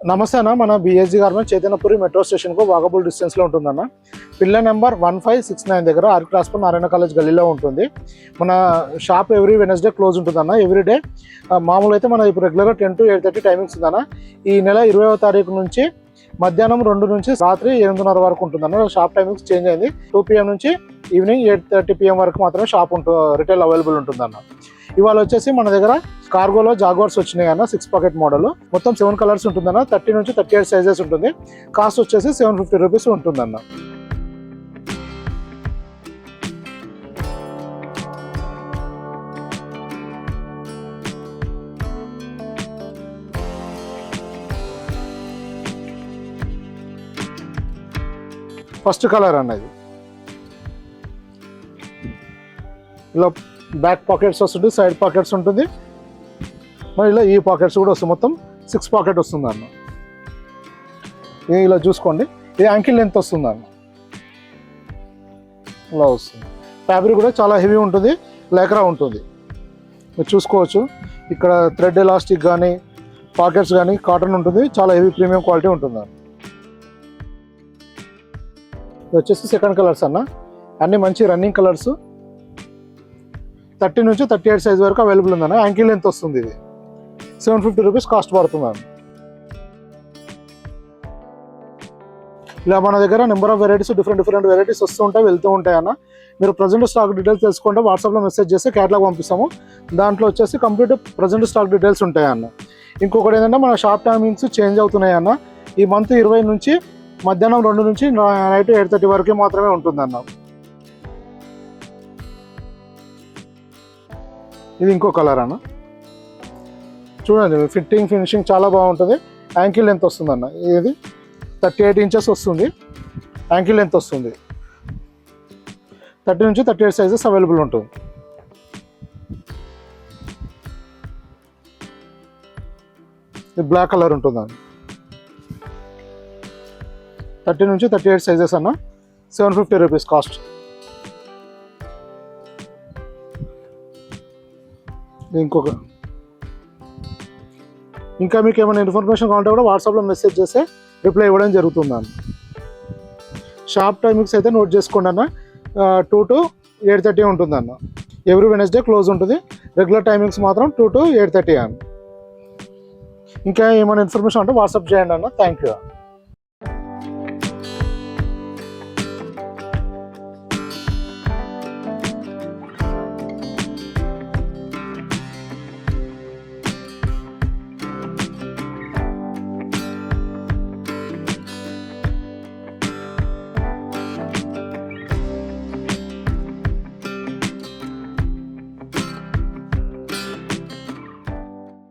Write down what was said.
నమస్తే అన్న, మన బిఎస్జీ గార్మెంట్ చైతన్యపురి మెట్రో స్టేషన్కు వాకబుల్ డిస్టెన్స్లో ఉంటుందన్న. పిల్ల నెంబర్ 1569 దగ్గర ఆర్ క్రాస్ పర్ నారాయణ కాలేజ్ గల్లీలో ఉంటుంది. మన షాప్ ఎవ్రీ వెనస్డే క్లోజ్ ఉంటుందన్న. ఎవ్రీడే మామూలు అయితే మన ఇప్పుడు రెగ్యులర్గా 10 to 8:30 టైమింగ్స్ ఉందన్న. ఈ నెల 20వ తారీఖు నుంచి మధ్యాహ్నం 2 నుంచి రాత్రి 8:30 వరకు ఉంటుందన్న. షాప్ టైమింగ్స్ చేంజ్ అయింది. 2 PM నుంచి ఈవినింగ్ 8:30 PM వరకు మాత్రమే షాప్ రిటైల్ అవైలబుల్ ఉంటుందన్న. ఇవాళ వచ్చేసి మన దగ్గర కార్గోలో జాగ్వార్స్ వచ్చినాయి అన్న. 6 పాకెట్ మోడల్, మొత్తం 7 కలర్స్ ఉంటుందన్న. 30 నుంచి 38 సైజెస్ ఉంటుంది. కాస్ట్ వచ్చేసి 750 రూపీస్ ఉంటుందన్న. ఫస్ట్ కలర్ అన్నది ఇలా బ్యాక్ పాకెట్స్ వస్తుంది, సైడ్ పాకెట్స్ ఉంటుంది, మరి ఇలా ఈ పాకెట్స్ కూడా వస్తుంది. మొత్తం 6 పాకెట్ వస్తుంది అన్న. ఇది ఇలా చూసుకోండి, ఇది యాంకిల్ లెంత్ వస్తుంది అన్న. ఇలా వస్తుంది. ఫ్యాబ్రిక్ కూడా చాలా హెవీ ఉంటుంది, లేకరా ఉంటుంది. మీరు చూసుకోవచ్చు, ఇక్కడ థ్రెడ్ ఎలాస్టిక్ కానీ పాకెట్స్ కానీ కాటన్ ఉంటుంది. చాలా హెవీ ప్రీమియం క్వాలిటీ ఉంటుంది అన్న. ఇది వచ్చేసి సెకండ్ కలర్స్ అన్న. అన్నీ మంచి రన్నింగ్ కలర్స్. 30 నుంచి 38 సైజ్ వరకు అవైలబుల్ ఉందన్న. యాంకిల్ లెంత్ వస్తుంది. ఇది 750 రూపీస్ కాస్ట్ పడుతుంది అన్న. ఇలా మన దగ్గర number of varieties, different varieties వస్తూ ఉంటాయి, వెళ్తూ ఉంటాయి అన్న. మీరు ప్రజెంట్ స్టాక్ డీటెయిల్స్ తెలుసుకుంటే వాట్సాప్లో మెసేజ్ చేస్తే క్యాటలాగ్ పంపిస్తాము. దాంట్లో వచ్చేసి కంప్లీట్ ప్రజెంట్ స్టాక్ డీటెయిల్స్ ఉంటాయి అన్న. ఇంకొకటి ఏంటంటే మన షాప్ టైమింగ్స్ చేంజ్ అవుతున్నాయి అన్న. ఈ మంత్ 20 నుంచి మధ్యాహ్నం 2 నుంచి నైట్ 8:30 వరకు మాత్రమే ఉంటుందన్న. ఇది ఇంకో కలర్ అన్న. చూడండి, ఫిట్టింగ్ ఫినిషింగ్ చాలా బాగుంటుంది. యాంకిల్ లెంత్ వస్తుంది అన్న. ఇది 38 ఇంచెస్ వస్తుంది. యాంకిల్ లెంత్ వస్తుంది. 30 నుంచి 38 సైజెస్ అవైలబుల్ ఉంటుంది. ఇది బ్లాక్ కలర్ ఉంటుంది అన్న. 30 నుంచి 38 సైజెస్ అన్న. 750 రూపీస్ కాస్ట్. ఇంకొక ఇంకా మీకు ఏమైనా ఇన్ఫర్మేషన్ కావాలంటే కూడా వాట్సాప్లో మెసేజ్ చేస్తే రిప్లై ఇవ్వడం జరుగుతుందన్న. షాప్ టైమింగ్స్ అయితే నోట్ చేసుకోండి అన్న. 2 to 8:30 ఉంటుందన్న. ఎవ్రీ వెనస్డే క్లోజ్ ఉంటుంది. రెగ్యులర్ టైమింగ్స్ మాత్రం 2 to 8:30 అన్న. ఇంకా ఏమైనా ఇన్ఫర్మేషన్ అంటే వాట్సాప్ చేయండి అన్న. Thank you.